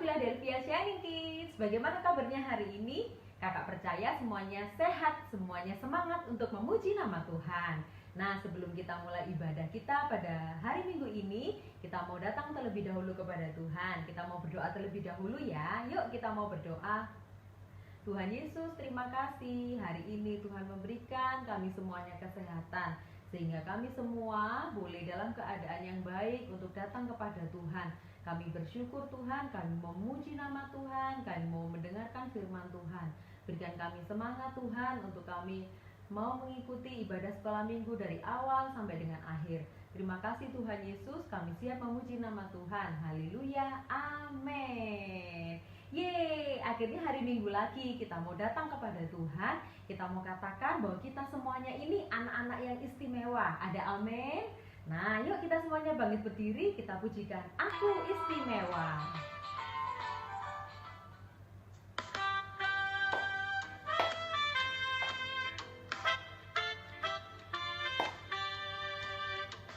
Philadelphia Shining Kids. Bagaimana kabarnya hari ini? Kakak percaya semuanya sehat, semuanya semangat untuk memuji nama Tuhan. Nah, sebelum kita mulai ibadah kita pada hari Minggu ini, kita mau datang terlebih dahulu kepada Tuhan. Kita mau berdoa terlebih dahulu ya. Yuk kita mau berdoa. Tuhan Yesus, terima kasih. Hari ini Tuhan memberikan kami semuanya kesehatan, sehingga kami semua boleh dalam keadaan yang baik untuk datang kepada Tuhan. Kami bersyukur Tuhan, kami memuji nama Tuhan, kami mau mendengarkan firman Tuhan. Berikan kami semangat Tuhan untuk kami mau mengikuti ibadah sekolah minggu dari awal sampai dengan akhir. Terima kasih Tuhan Yesus, kami siap memuji nama Tuhan. Haleluya, amin. Yeay, akhirnya hari Minggu lagi kita mau datang kepada Tuhan. Kita mau katakan bahwa kita semuanya ini anak-anak yang istimewa. Ada amin? Nah, yuk kita semuanya bangkit berdiri, kita pujikan Aku Istimewa.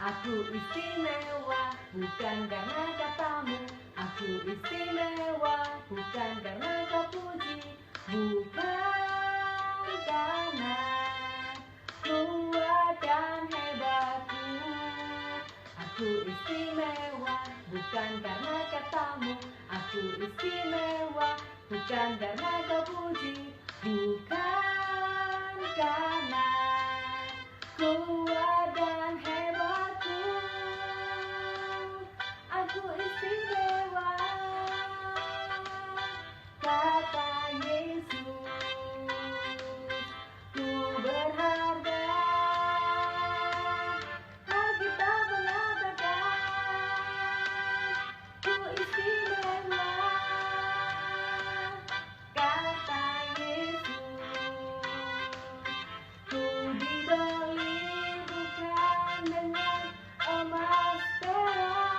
Aku istimewa bukan karena katamu, aku istimewa bukan karena kau puji, bukan karena kuat dan hebatku. Aku istimewa bukan karena katamu, aku istimewa bukan karena kau puji, bukan karena kuat dan hebatku. Aku istimewa, kata Yesus, ku berharga. Alkitab mengatakan, ku istimewa, kata Yesus, ku dibeli bukan dengan emas perak,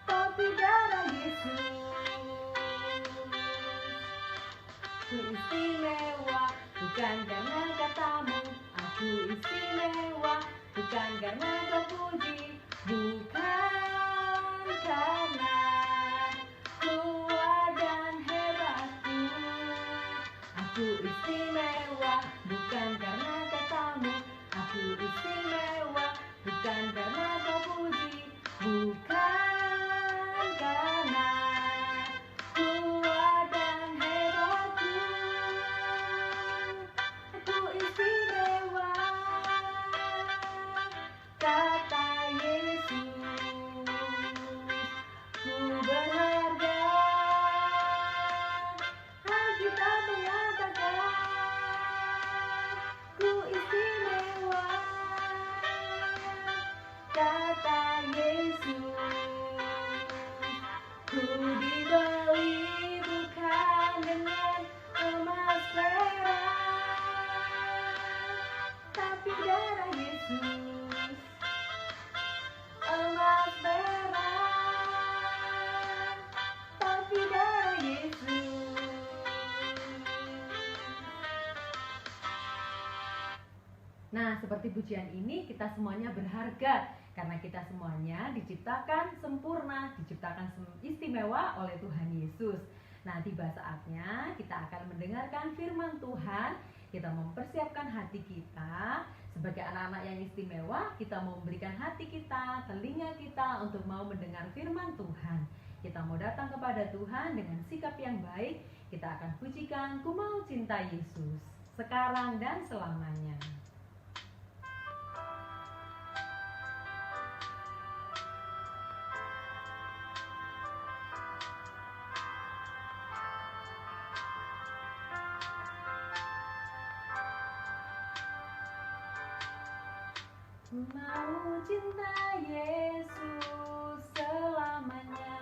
tapi darah Yesus. Ku istimewa bukan karena katamu, aku istimewa bukan karena kau puji, bukan karena kuat dan hebatku. Aku istimewa bukan karena katamu, aku istimewa bukan karena kau puji, bukan karena kuat dan hebatku. Aku istimewa, kata Yesus, ku berharga. Alkitab mengatakan, ku istimewa, kata Yesus, ku dibeli bukan dengan emas perak, tapi darah Yesus. Emas perak, tapi darah Yesus. Nah, seperti pujian ini kita semuanya berharga karena kita semuanya diciptakan sempurna, diciptakan istimewa oleh Tuhan Yesus. Nah, tiba saatnya kita akan mendengarkan firman Tuhan. Kita mempersiapkan hati kita sebagai anak-anak yang istimewa. Kita mau memberikan hati kita, telinga kita untuk mau mendengar firman Tuhan. Kita mau datang kepada Tuhan dengan sikap yang baik. Kita akan pujikan Ku Mau Cinta Yesus sekarang dan selamanya. Ku mau cinta Yesus selamanya.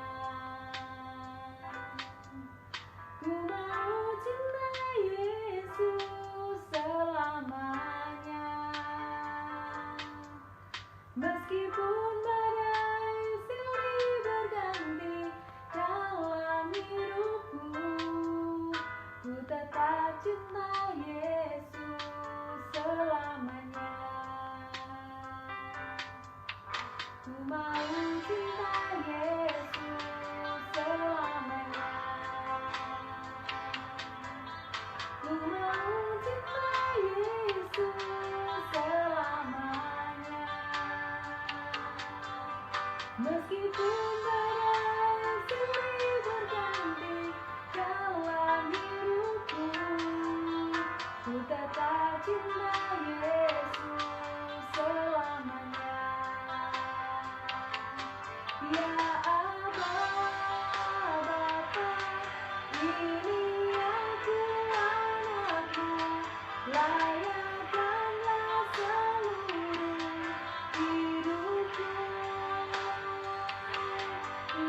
Ku mau cinta Yesus selamanya. Meskipun badai silih berganti dalam hidupku, ku tetap cinta Yesus selamanya. Ku mau Meskipun badai silih berganti dalam hidupku, ku tetap cinta Yesus selamanya. Ya Aba, Bapa, ini aku anakmu, layakkanlah seluruh hidupku.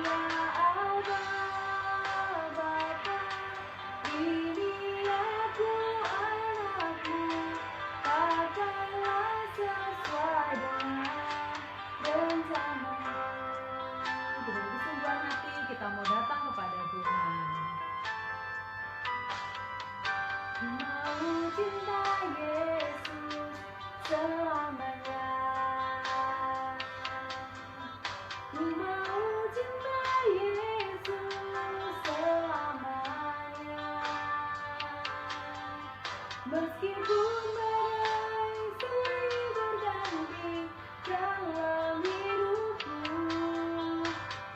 Ya Aba, Bapa, ini aku anakmu, pakailah sesuai dengan rencanamu. Dengan kesungguhan hati kita mau datang kepada Tuhan. Ku mau cinta Yesus selamanya. Ku mau cinta Yesus selamanya. Meskipun badai silih berganti dalam hidupku,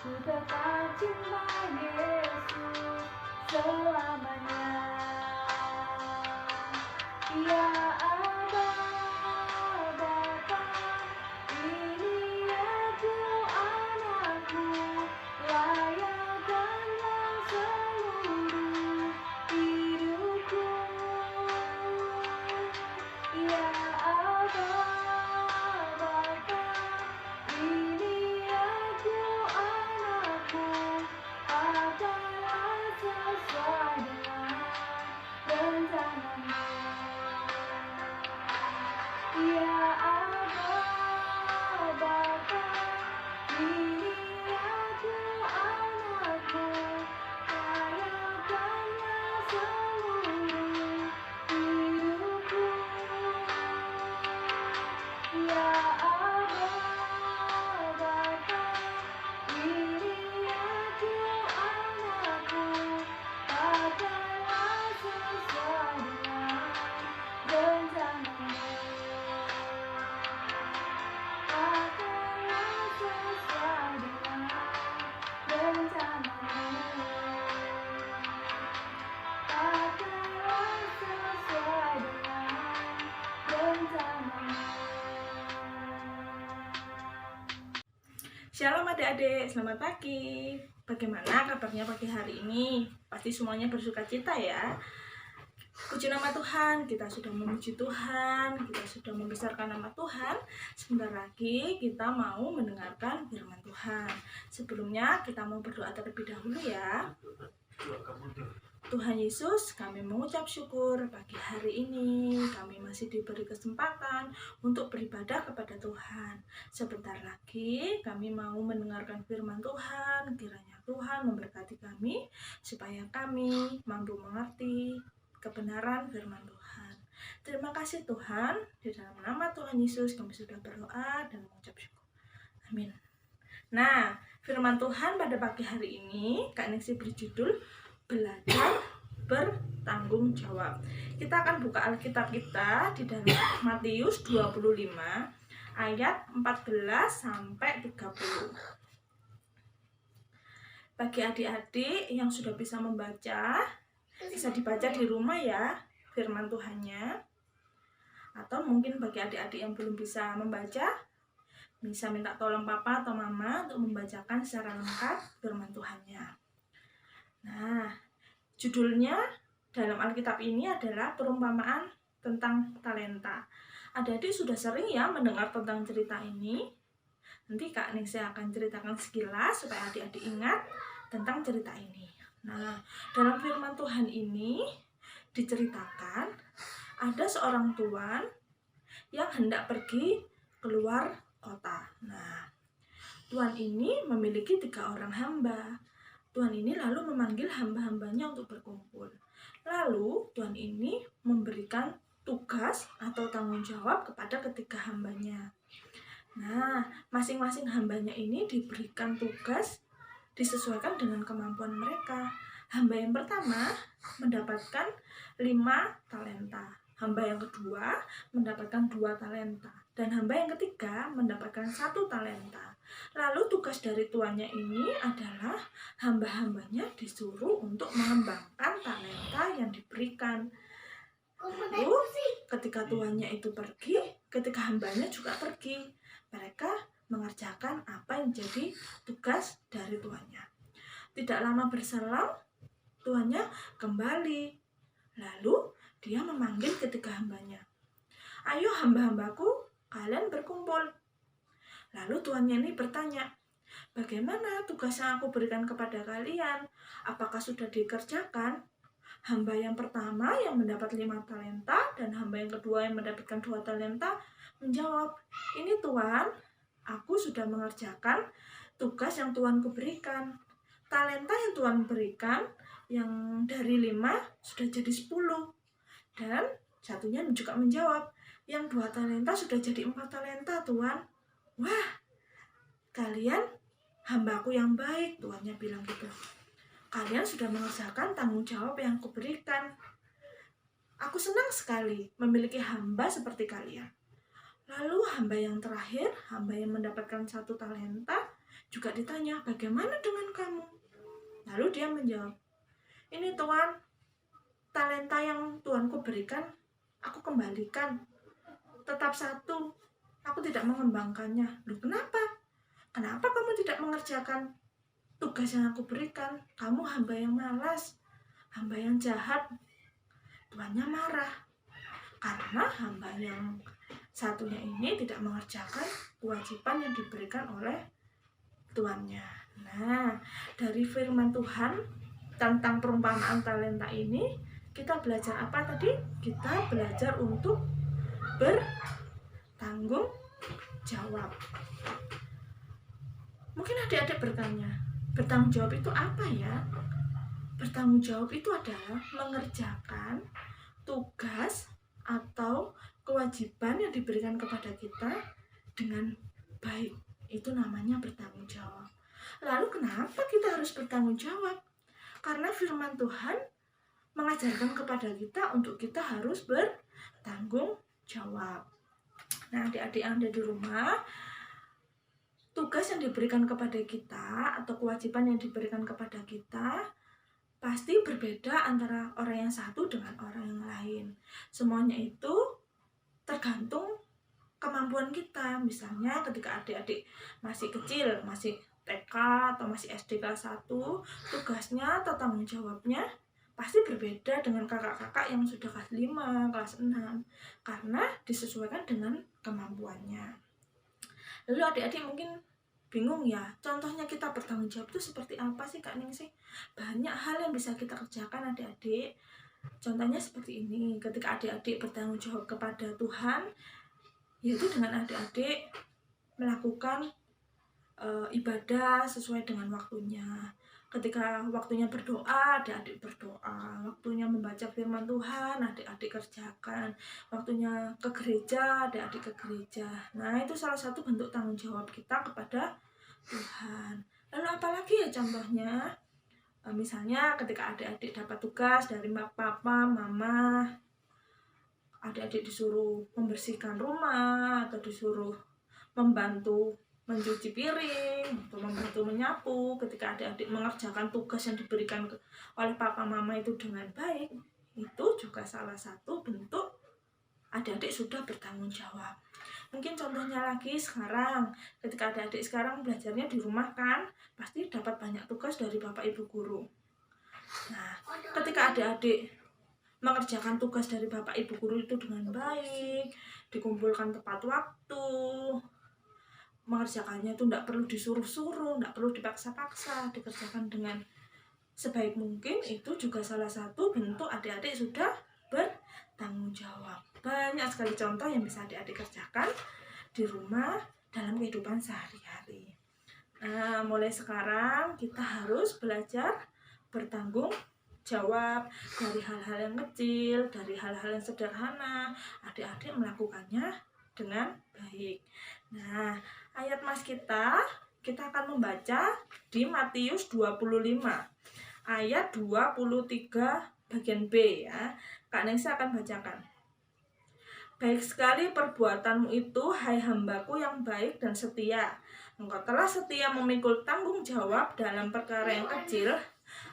ku tetap cinta Yesus selamanya. Ya Aba, Bapa, ini aku anakmu, layakkanlah seluruh hidupku. Ya Aba, Bapa, ini aku anakmu, pakailah sesuai dengan rencanamu. Ya Aba, Bapa, ini aku anakmu, layakkanlah seluruh hidupku. Ya Aba, Bapa, ini aku anakmu, pakailah sesuai dengan rencanamu. Pakailah sesuai dengan rencanamu. Pakailah sesuai dengan rencanamu. Shalom adik-adik, selamat pagi. Bagaimana kabarnya pagi hari ini? Pasti semuanya bersuka cita ya. Puji nama Tuhan, kita sudah memuji Tuhan, kita sudah membesarkan nama Tuhan. Sebentar lagi kita mau mendengarkan firman Tuhan. Sebelumnya kita mau berdoa terlebih dahulu ya. Tuhan Yesus, kami mengucap syukur pagi hari ini kami masih diberi kesempatan untuk beribadah kepada Tuhan. Sebentar lagi kami mau mendengarkan firman Tuhan. Kiranya Tuhan memberkati kami supaya kami mampu mengerti kebenaran firman Tuhan. Terima kasih Tuhan, di dalam nama Tuhan Yesus kami sudah berdoa dan mengucap syukur. Amin. Nah, firman Tuhan pada pagi hari ini Kak Nexi berjudul Belajar Bertanggung Jawab. Kita akan buka Alkitab kita di dalam Matius 25 ayat 14 sampai 30. Bagi adik-adik yang sudah bisa membaca, bisa dibaca di rumah ya firman Tuhannya. Atau mungkin bagi adik-adik yang belum bisa membaca, bisa minta tolong papa atau mama untuk membacakan secara lengkap firman Tuhannya. Nah, judulnya dalam Alkitab ini adalah perumpamaan tentang talenta. Adik-adik sudah sering ya mendengar tentang cerita ini. Nanti Kak Nexi akan ceritakan sekilas supaya adik-adik ingat tentang cerita ini. Nah, dalam firman Tuhan ini diceritakan ada seorang tuan yang hendak pergi keluar kota. Nah, tuan ini memiliki 3 orang hamba. Tuhan ini lalu memanggil hamba-hambanya untuk berkumpul. Lalu Tuhan ini memberikan tugas atau tanggung jawab kepada ketiga hambanya. Nah, masing-masing hambanya ini diberikan tugas disesuaikan dengan kemampuan mereka. Hamba yang pertama mendapatkan 5 talenta. Hamba yang kedua mendapatkan 2 talenta. Dan hamba yang ketiga mendapatkan 1 talenta. Lalu tugas tugas dari tuannya ini adalah hamba-hambanya disuruh untuk mengembangkan talenta yang diberikan. Lalu ketika tuannya itu pergi, ketika hambanya juga pergi, mereka mengerjakan apa yang jadi tugas dari tuannya. Tidak lama berselang, tuannya kembali. Lalu dia memanggil ketiga hambanya. Ayo hamba-hambaku, kalian berkumpul. Lalu tuannya ini bertanya, bagaimana tugas yang aku berikan kepada kalian? Apakah sudah dikerjakan? Hamba yang pertama yang mendapat 5 talenta dan hamba yang kedua yang mendapatkan 2 talenta menjawab, ini Tuan, aku sudah mengerjakan tugas yang Tuanku berikan. Talenta yang Tuan berikan yang dari 5 sudah jadi 10. Dan satunya juga menjawab, yang 2 talenta sudah jadi 4 talenta Tuan. Wah, kalian hambaku yang baik, tuannya bilang gitu. Kalian sudah mengerjakan tanggung jawab yang kuberikan. Aku senang sekali memiliki hamba seperti kalian. Lalu hamba yang terakhir, hamba yang mendapatkan 1 talenta, juga ditanya, bagaimana dengan kamu? Lalu dia menjawab, ini Tuan, talenta yang Tuanku berikan, aku kembalikan. Tetap 1, aku tidak mengembangkannya. Loh, kenapa? Kenapa kamu tidak mengerjakan tugas yang aku berikan? Kamu hamba yang malas, hamba yang jahat. Tuannya marah karena hamba yang satunya ini tidak mengerjakan kewajiban yang diberikan oleh tuannya. Nah, dari firman Tuhan tentang perumpamaan talenta ini, kita belajar apa tadi? Kita belajar untuk bertanggung jawab. Mungkin adik-adik bertanya, bertanggung jawab itu apa ya? Bertanggung jawab itu adalah mengerjakan tugas atau kewajiban yang diberikan kepada kita dengan baik. Itu namanya bertanggung jawab. Lalu kenapa kita harus bertanggung jawab? Karena firman Tuhan mengajarkan kepada kita untuk kita harus bertanggung jawab. Nah, adik-adik yang ada di rumah, tugas yang diberikan kepada kita atau kewajiban yang diberikan kepada kita pasti berbeda antara orang yang satu dengan orang yang lain. Semuanya itu tergantung kemampuan kita. Misalnya ketika adik-adik masih kecil, masih TK atau masih SD kelas 1, tugasnya atau tanggung jawabnya pasti berbeda dengan kakak-kakak yang sudah kelas 5, kelas 6, karena disesuaikan dengan kemampuannya. Lalu adik-adik mungkin bingung ya, contohnya kita bertanggung jawab itu seperti apa sih Kak Ningsih? Banyak hal yang bisa kita kerjakan adik-adik. Contohnya seperti ini, ketika adik-adik bertanggung jawab kepada Tuhan, yaitu dengan adik-adik melakukan ibadah sesuai dengan waktunya. Ketika waktunya berdoa, adik-adik berdoa. Waktunya membaca firman Tuhan, adik-adik kerjakan. Waktunya ke gereja, adik-adik ke gereja. Nah, itu salah satu bentuk tanggung jawab kita kepada Tuhan. Lalu apalagi ya contohnya? Misalnya ketika adik-adik dapat tugas dari papa, mama, adik-adik disuruh membersihkan rumah, atau disuruh membantu mencuci piring, atau membantu menyapu. Ketika adik-adik mengerjakan tugas yang diberikan oleh papa mama itu dengan baik, itu juga salah satu bentuk adik-adik sudah bertanggung jawab. Mungkin contohnya lagi sekarang, ketika adik-adik sekarang belajarnya di rumah kan, pasti dapat banyak tugas dari bapak ibu guru. Nah, ketika adik-adik mengerjakan tugas dari bapak ibu guru itu dengan baik, dikumpulkan tepat waktu, mengerjakannya itu tidak perlu disuruh-suruh, tidak perlu dipaksa-paksa, dikerjakan dengan sebaik mungkin, itu juga salah satu bentuk adik-adik sudah bertanggung jawab. Banyak sekali contoh yang bisa adik-adik kerjakan di rumah dalam kehidupan sehari-hari. Nah, mulai sekarang kita harus belajar bertanggung jawab dari hal-hal yang kecil, dari hal-hal yang sederhana. Adik-adik melakukannya dengan baik. Nah, ayat mas kita akan membaca di Matius 25 ayat 23 bagian B ya. Kak Ningsih akan bacakan. Baik sekali perbuatanmu itu, hai hambaku yang baik dan setia. engkau telah setia memikul tanggung jawab dalam perkara yang kecil,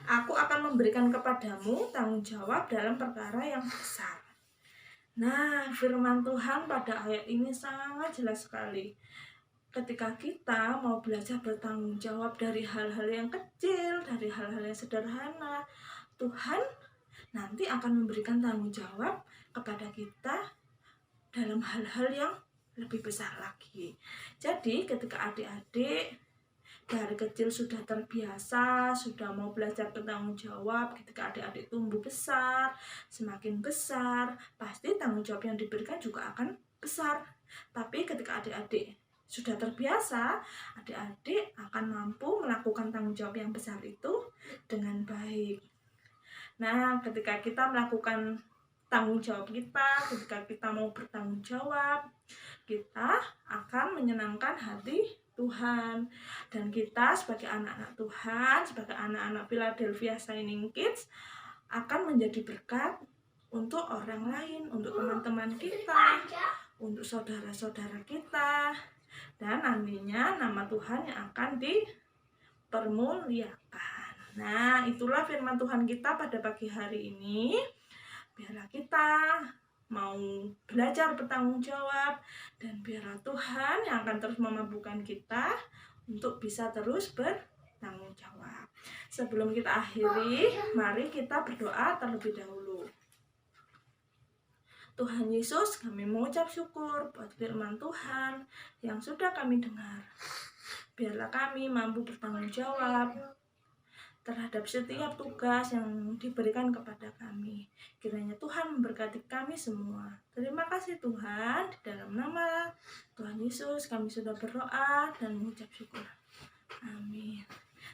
aku akan memberikan kepadamu tanggung jawab dalam perkara yang besar. Nah, firman Tuhan pada ayat ini sangat jelas sekali. Ketika kita mau belajar bertanggung jawab dari hal-hal yang kecil, dari hal-hal yang sederhana, Tuhan nanti akan memberikan tanggung jawab kepada kita dalam hal-hal yang lebih besar lagi. Jadi ketika adik-adik dari kecil sudah terbiasa, sudah mau belajar bertanggung jawab, ketika adik-adik tumbuh besar, semakin besar, pasti tanggung jawab yang diberikan juga akan besar. Tapi ketika adik-adik sudah terbiasa, adik-adik akan mampu melakukan tanggung jawab yang besar itu dengan baik. Nah, ketika kita melakukan tanggung jawab kita, ketika kita mau bertanggung jawab, kita akan menyenangkan hati Tuhan. Dan kita sebagai anak-anak Tuhan, sebagai anak-anak Philadelphia Shining Kids, akan menjadi berkat untuk orang lain, untuk teman-teman kita, untuk saudara-saudara kita. Dan nantinya nama Tuhan yang akan dipermuliakan. Nah, itulah firman Tuhan kita pada pagi hari ini. Biarlah kita mau belajar bertanggung jawab, dan biarlah Tuhan yang akan terus memampukan kita untuk bisa terus bertanggung jawab. Sebelum kita akhiri, mari kita berdoa terlebih dahulu. Tuhan Yesus, kami mengucap syukur buat firman Tuhan yang sudah kami dengar. Biarlah kami mampu bertanggung jawab terhadap setiap tugas yang diberikan kepada kami. Kiranya Tuhan memberkati kami semua. Terima kasih Tuhan. Di dalam nama Tuhan Yesus kami sudah berdoa dan mengucap syukur. Amin.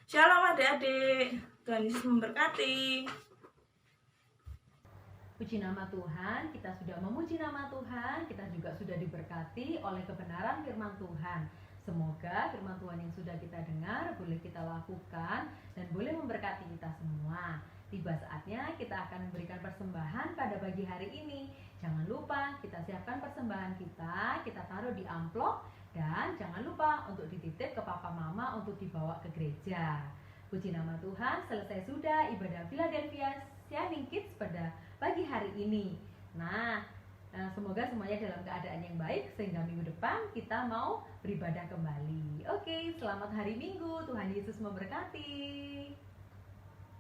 Shalom adik-adik. Tuhan Yesus memberkati. Puji nama Tuhan, kita sudah memuji nama Tuhan, kita juga sudah diberkati oleh kebenaran firman Tuhan. Semoga firman Tuhan yang sudah kita dengar boleh kita lakukan dan boleh memberkati kita semua. Tiba saatnya kita akan memberikan persembahan pada pagi hari ini. Jangan lupa kita siapkan persembahan kita taruh di amplop, dan jangan lupa untuk dititip ke papa mama untuk dibawa ke gereja. Puji nama Tuhan, selesai sudah ibadah Philadelphia Shining Kids pada pagi hari ini. Nah, semoga semuanya dalam keadaan yang baik sehingga minggu depan kita mau beribadah kembali. Oke, selamat hari Minggu. Tuhan Yesus memberkati.